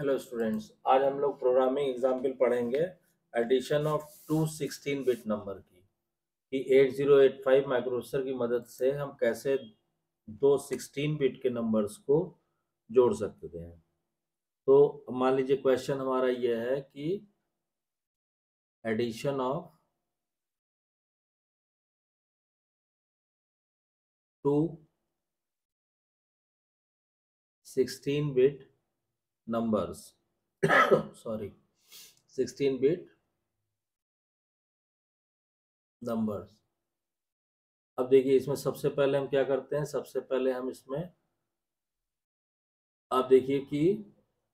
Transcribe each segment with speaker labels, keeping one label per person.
Speaker 1: Hello students, आज हम लोग प्रोग्रामिंग एग्जाम्पल पढ़ेंगे addition of two 16 bit number की कि 8085 माइक्रोप्रोसेसर की मदद से हम कैसे दो 16 बिट के नंबर्स को जोड़ सकते हैं। तो मान लीजिए क्वेश्चन हमारा यह है कि addition of two 16 bit numbers sorry 16 bit numbers. अब देखिए, इसमें सबसे पहले हम क्या करते हैं, सबसे पहले हम इसमें आप देखिए कि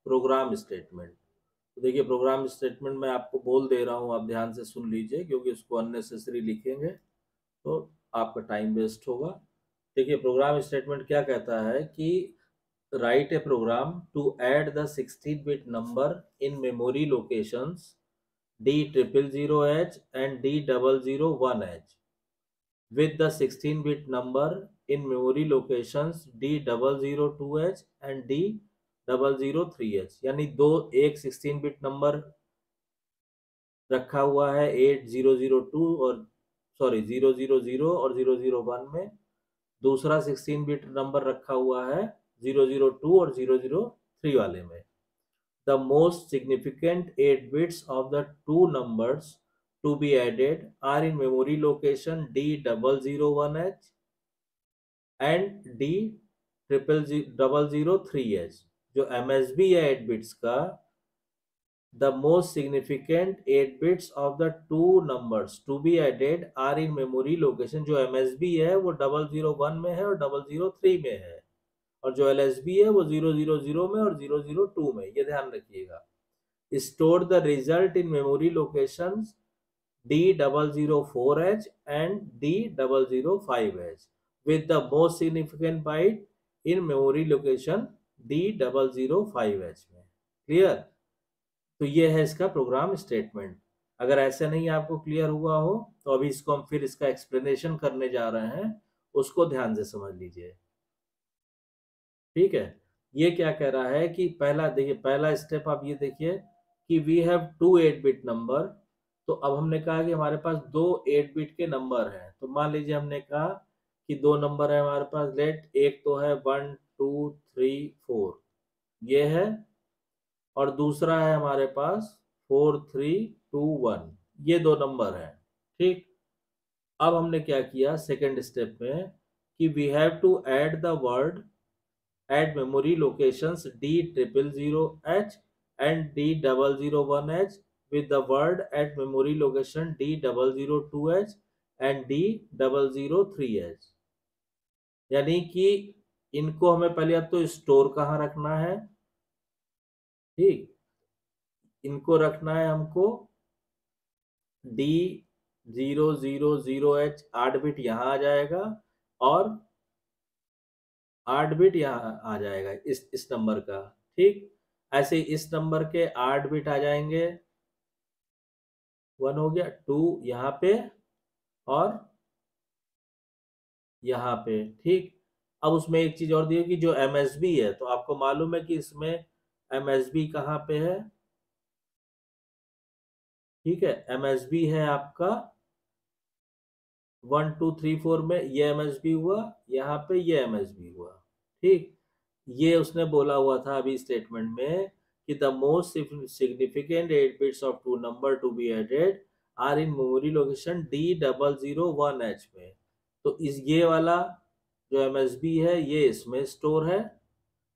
Speaker 1: प्रोग्राम स्टेटमेंट। तो देखिए, प्रोग्राम स्टेटमेंट मैं आपको बोल दे रहा हूँ, आप ध्यान से सुन लीजिए, क्योंकि उसको अननेसेसरी लिखेंगे तो आपका टाइम वेस्ट होगा। देखिए, प्रोग्राम स्टेटमेंट क्या कहता है कि write a program to add the 16 bit number in memory locations D000H and D001H with the 16 bit number in memory locations D002H and D003H। यानी एक 16 बिट नंबर रखा हुआ है 8002 और 000 और 001 में, दूसरा 16 बिट नंबर रखा हुआ है 002 और 003 वाले में। The most significant 8 bits of the two numbers to be added are in memory location D001H and D003H। जो MSB है 8 बिट्स का, the most significant 8 bits of the two numbers to be added are in memory location। जो MSB है वो 001 में है और 003 में है, और जो LSB है वो 000 में और 002 में। ये ध्यान रखिएगा। Store the result in memory locations D004H and D005H with the most significant byte in memory location D005H में। क्लियर? तो ये है इसका प्रोग्राम स्टेटमेंट। अगर ऐसे नहीं आपको क्लियर हुआ हो तो अभी इसको हम फिर इसका एक्सप्लेनेशन करने जा रहे हैं, उसको ध्यान से समझ लीजिए। ठीक है, ये क्या कह रहा है कि पहला देखिए, पहला स्टेप आप ये देखिए कि we have two 8 bit number. तो अब हमने कहा कि हमारे पास दो 8 बिट के नंबर हैं। तो मान लीजिए हमने कहा कि दो नंबर है हमारे पास, लेट एक तो है 1 2 3 4 ये है, और दूसरा है हमारे पास 4 3 2 1 ये दो नंबर है। ठीक, अब हमने क्या किया सेकेंड स्टेप में कि we have to add the word at memory locations D000H and D001H with the word at memory location D002H and D003H। यानी कि इनको हमें पहले अब तो स्टोर कहाँ रखना है। ठीक, इनको रखना है हमको D000H 8 बिट यहाँ आ जाएगा और 8 बिट यहाँ आ जाएगा इस नंबर का। ठीक, ऐसे इस नंबर के 8 बिट आ जाएंगे, 1 हो गया, 2 यहाँ पे और यहाँ पे। ठीक, अब उसमें एक चीज और दी है कि जो MSB है, तो आपको मालूम है कि इसमें MSB कहाँ पे है। ठीक है, MSB है आपका 1 2 3 4 में, ये MSB हुआ, यहाँ पे ये MSB हुआ। ठीक, ये उसने बोला हुआ था अभी स्टेटमेंट में कि the most significant 8 bits of two number to be added are in memory location D001H में। तो इस ये वाला जो MSB है ये इसमें स्टोर है,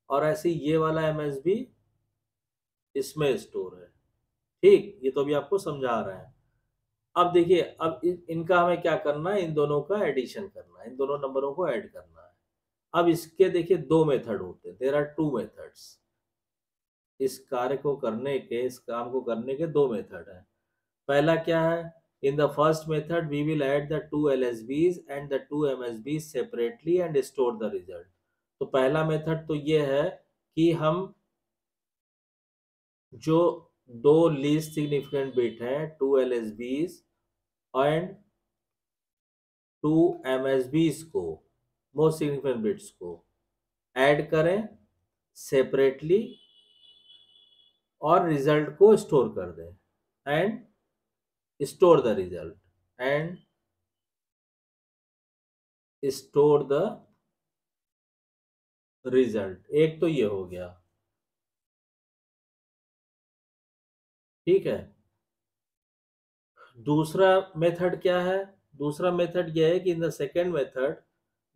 Speaker 1: और ऐसे ये वाला MSB इसमें स्टोर है। ठीक, ये तो अभी आपको समझा रहे हैं। अब देखिए, अब इनका हमें क्या करना है, इन दोनों का एडिशन करना है, इन दोनों नंबरों को ऐड करना है। अब इसके देखिए दो मेथड होते हैं, देयर आर टू मेथड्स। इस कार्य को करने के, इस काम को करने के दो मेथड हैं। पहला क्या है, in the first method we will add the two LSBs and the two MSBs separately and store the result. तो पहला मेथड तो ये है कि हम जो दो लीस्ट सिग्निफिकेंट बिट हैं, two LSBs and two MSBs को, मोस्ट सिग्निफिकेंट बिट्स को ऐड करें सेपरेटली और रिजल्ट को स्टोर कर दें and store the result and store the result. एक तो ये हो गया, ठीक है। दूसरा मेथड क्या है? दूसरा मेथड यह है कि in the second method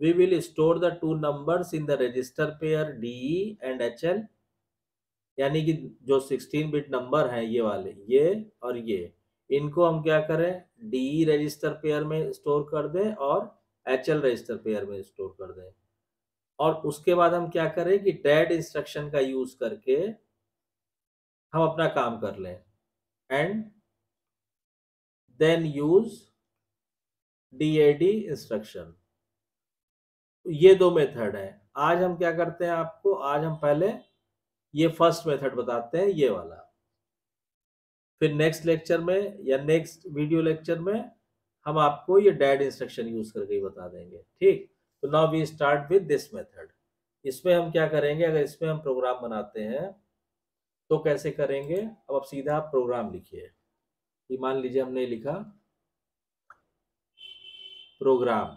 Speaker 1: we will store the two numbers in the register pair DE and HL, यानी कि जो 16 बिट नंबर हैं ये वाले, ये और ये, इनको हम क्या करें, DE रजिस्टर पेयर में स्टोर कर दें और HL रजिस्टर पेयर में स्टोर कर दें। और उसके बाद हम क्या करें कि डेड इंस्ट्रक्शन का यूज करके हम अपना काम कर लें and then use DAD instruction. ये दो मेथड है। आज हम क्या करते हैं, आपको आज हम पहले ये फर्स्ट मेथड बताते हैं, ये वाला। फिर नेक्स्ट लेक्चर में या नेक्स्ट वीडियो लेक्चर में हम आपको ये डेड इंस्ट्रक्शन यूज करके ही बता देंगे, ठीक। तो now we start with this method. इसमें हम क्या करेंगे, अगर इसमें हम प्रोग्राम बनाते हैं तो कैसे करेंगे। अब सीधा आप प्रोग्राम लिखिए। ये मान लीजिए हमने लिखा प्रोग्राम,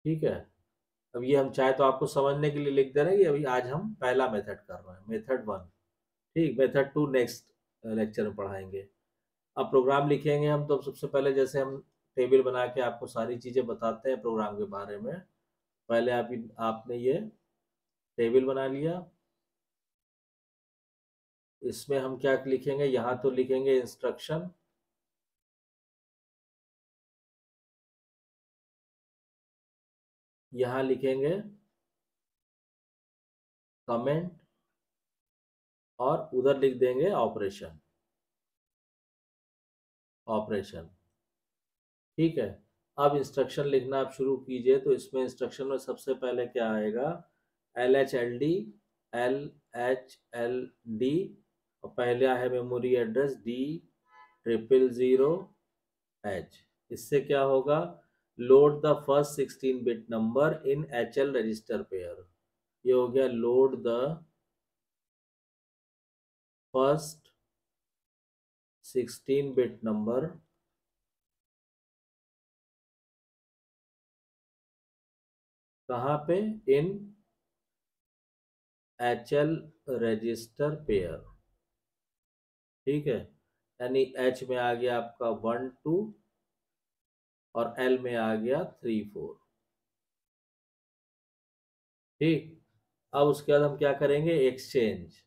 Speaker 1: ठीक है। अब ये हम चाहे तो आपको समझने के लिए लिख दे रहे हैं कि अभी आज हम पहला मेथड कर रहे हैं, मेथड 1, ठीक। मेथड 2 नेक्स्ट लेक्चर में पढ़ाएंगे। अब प्रोग्राम लिखेंगे हम, तो सबसे पहले जैसे हम टेबल बना के आपको सारी चीज़ें बताते हैं प्रोग्राम के बारे में। पहले आपने ये टेबल बना लिया। इसमें हम क्या लिखेंगे, यहाँ तो लिखेंगे इंस्ट्रक्शन, यहाँ लिखेंगे कमेंट और उधर लिख देंगे ऑपरेशन, ऑपरेशन, ठीक है। अब इंस्ट्रक्शन लिखना आप शुरू कीजिए। तो इसमें इंस्ट्रक्शन में सबसे पहले क्या आएगा, LHLD, LHLD, और पहला है मेमोरी एड्रेस D000H। इससे क्या होगा, load the first 16 bit number in HL register pair. ये हो गया load the first 16 bit number कहाँ पे, इन HL रजिस्टर पेयर, ठीक है। यानी H में आ गया आपका 1 2 और L में आ गया 3 4, ठीक। अब उसके बाद हम क्या करेंगे, एक्सचेंज।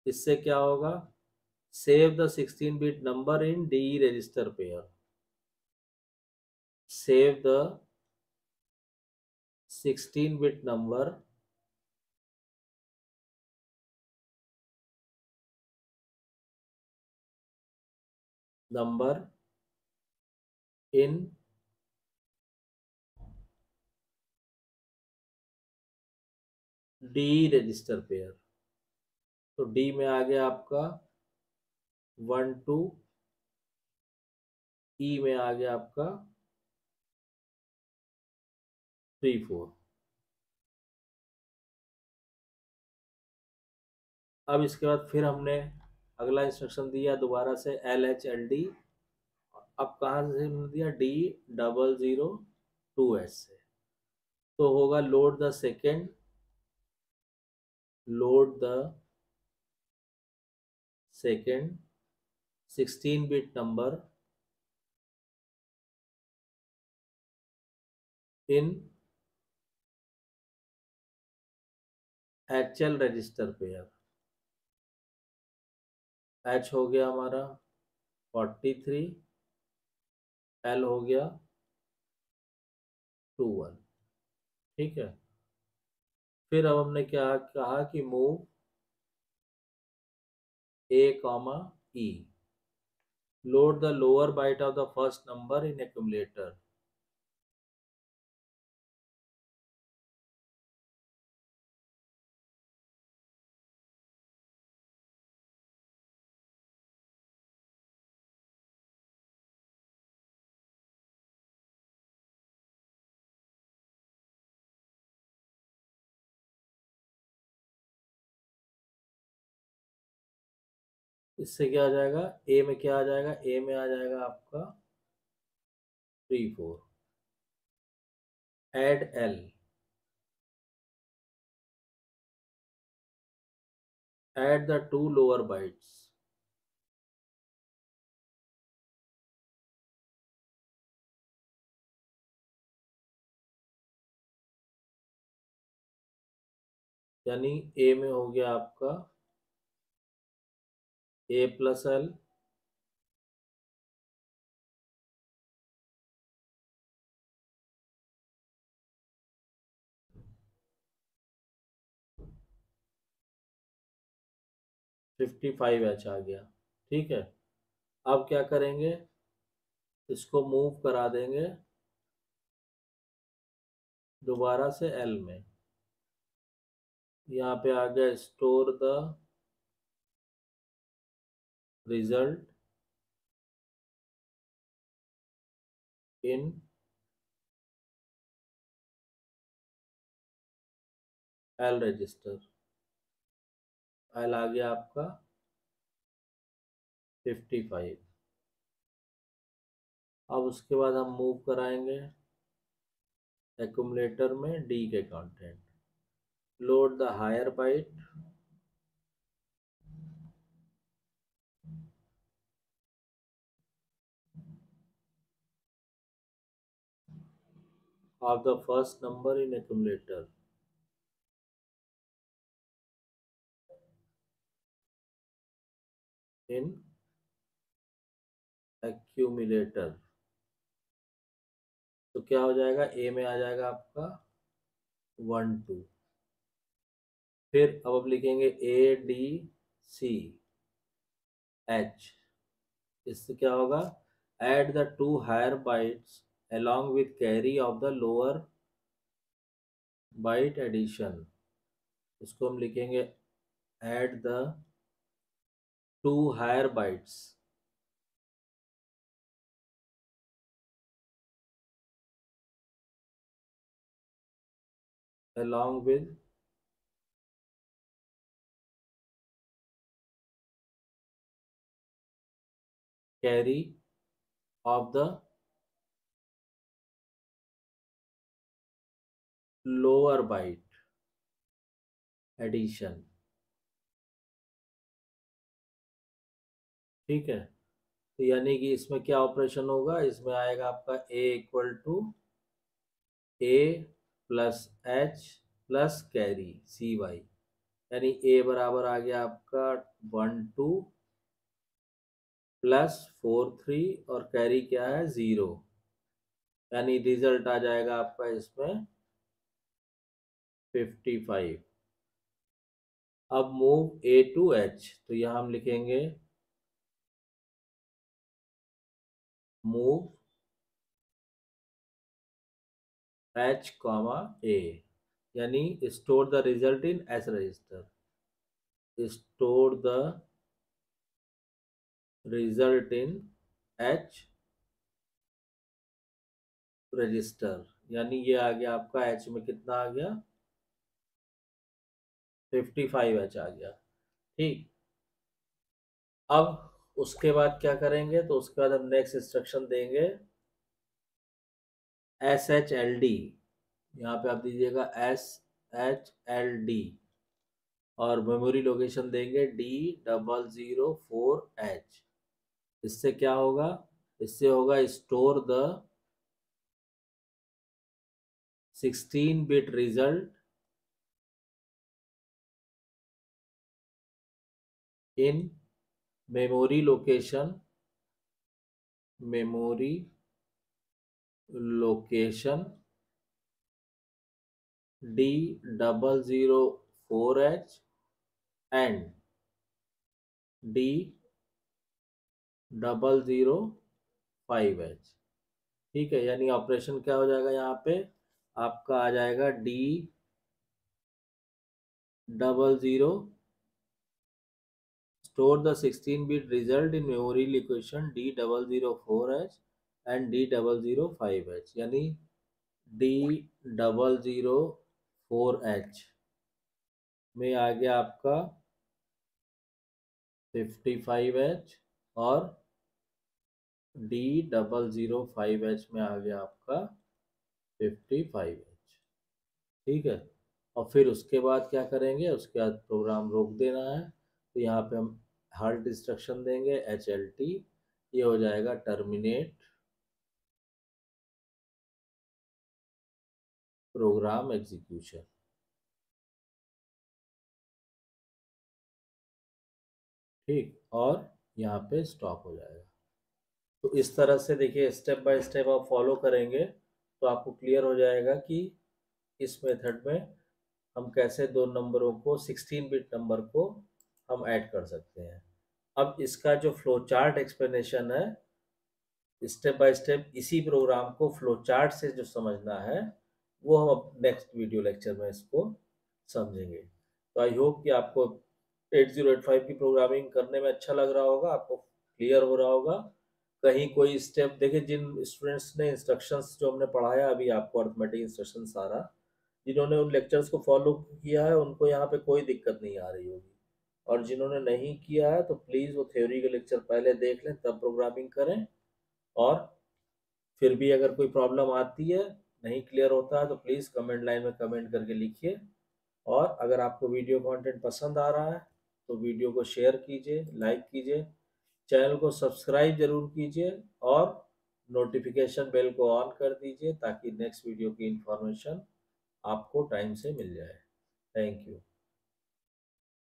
Speaker 1: इससे क्या होगा, save the 16 bit number in D register pair, save the 16 bit number in D register pair. तो डी में आ गया आपका 1 2, ई में आ गया आपका 3 4। अब इसके बाद फिर हमने अगला इंस्ट्रक्शन दिया दोबारा से LHLD। अब कहाँ से हमने दिया, D002H से। तो होगा load the second 16 bit number in HL register pair. H हो गया हमारा 43, L हो गया 21, ठीक है। फिर अब हमने क्या कहा कि move A, E, load the lower byte of the first number in accumulator। इससे क्या आ जाएगा, ए में क्या आ जाएगा, ए में आ जाएगा आपका 3 4। Add L, add the two lower bytes, यानी ए में हो गया आपका ए प्लस एल, 55H आ गया। ठीक है, अब क्या करेंगे, इसको मूव करा देंगे दोबारा से एल में। यहाँ पे आ गया store the result in L register. L आ गया आपका 55। अब उसके बाद हम मूव कराएंगे एक्यूमुलेटर में डी के content. Load the higher byte of the first number in accumulator in accumulator। तो क्या हो जाएगा, ए में आ जाएगा आपका 1 2। फिर अब लिखेंगे ए डी सी एच। इससे क्या होगा, add the two higher bytes along with carry of the lower byte addition। इसको हम लिखेंगे add the two higher bytes along with carry of the lower byte addition। ठीक है, तो यानी कि इसमें क्या ऑपरेशन होगा, इसमें आएगा आपका A equal to A plus H plus carry C Y. यानी ए बराबर आ गया आपका 1 2 प्लस 4 3 और कैरी क्या है 0। यानी रिजल्ट आ जाएगा आपका इसमें 55। अब मूव ए टू एच, तो यहाँ हम लिखेंगे मूव एच कॉमा ए, यानी store the result in S register. Store the result in H register. यानी ये आ गया आपका एच में कितना आ गया, 55H आ गया। ठीक, अब उसके बाद क्या करेंगे, तो उसके बाद हम नेक्स्ट इंस्ट्रक्शन देंगे SHLD। यहाँ पे आप दीजिएगा SHLD और मेमोरी लोकेशन देंगे D0004H। इससे क्या होगा, इससे होगा store the 16 bit result in memory location D0004H and D005H। ठीक है, यानी ऑपरेशन क्या हो जाएगा, यहाँ पे आपका आ जाएगा D00, store the 16 bit result in memory location D004H and D005H। यानी D004H में आ गया आपका 55H और D005H में आ गया आपका 55H। ठीक है, और फिर उसके बाद क्या करेंगे, उसके बाद प्रोग्राम रोक देना है। तो यहाँ पे हम हाल्ट इंस्ट्रक्शन देंगे HLT, ये हो जाएगा टर्मिनेट प्रोग्राम एग्जीक्यूशन। ठीक, और यहाँ पे स्टॉप हो जाएगा। तो इस तरह से देखिए स्टेप बाय स्टेप आप फॉलो करेंगे तो आपको क्लियर हो जाएगा कि इस मेथड में हम कैसे दो नंबरों को 16 बिट नंबर को हम ऐड कर सकते हैं। अब इसका जो फ्लो चार्ट एक्सप्लेनेशन है, स्टेप बाय स्टेप इसी प्रोग्राम को फ्लो चार्ट से जो समझना है वो हम अब नेक्स्ट वीडियो लेक्चर में इसको समझेंगे। तो आई होप कि आपको 8085 की प्रोग्रामिंग करने में अच्छा लग रहा होगा, आपको क्लियर हो रहा होगा। कहीं कोई स्टेप देखिए, जिन स्टूडेंट्स ने इंस्ट्रक्शंस जो हमने पढ़ाया अभी आपको अर्थमेटिक इंस्ट्रक्शन सारा, जिन्होंने उन लेक्चर्स को फॉलो किया है उनको यहाँ पे कोई दिक्कत नहीं आ रही होगी, और जिन्होंने नहीं किया है तो प्लीज़ वो थ्योरी के लेक्चर पहले देख लें तब प्रोग्रामिंग करें। और फिर भी अगर कोई प्रॉब्लम आती है, नहीं क्लियर होता है, तो प्लीज़ कमेंट लाइन में कमेंट करके लिखिए। और अगर आपको वीडियो कंटेंट पसंद आ रहा है तो वीडियो को शेयर कीजिए, लाइक कीजिए, चैनल को सब्सक्राइब जरूर कीजिए और नोटिफिकेशन बेल को ऑन कर दीजिए ताकि नेक्स्ट वीडियो की इंफॉर्मेशन आपको टाइम से मिल जाए। Thank you.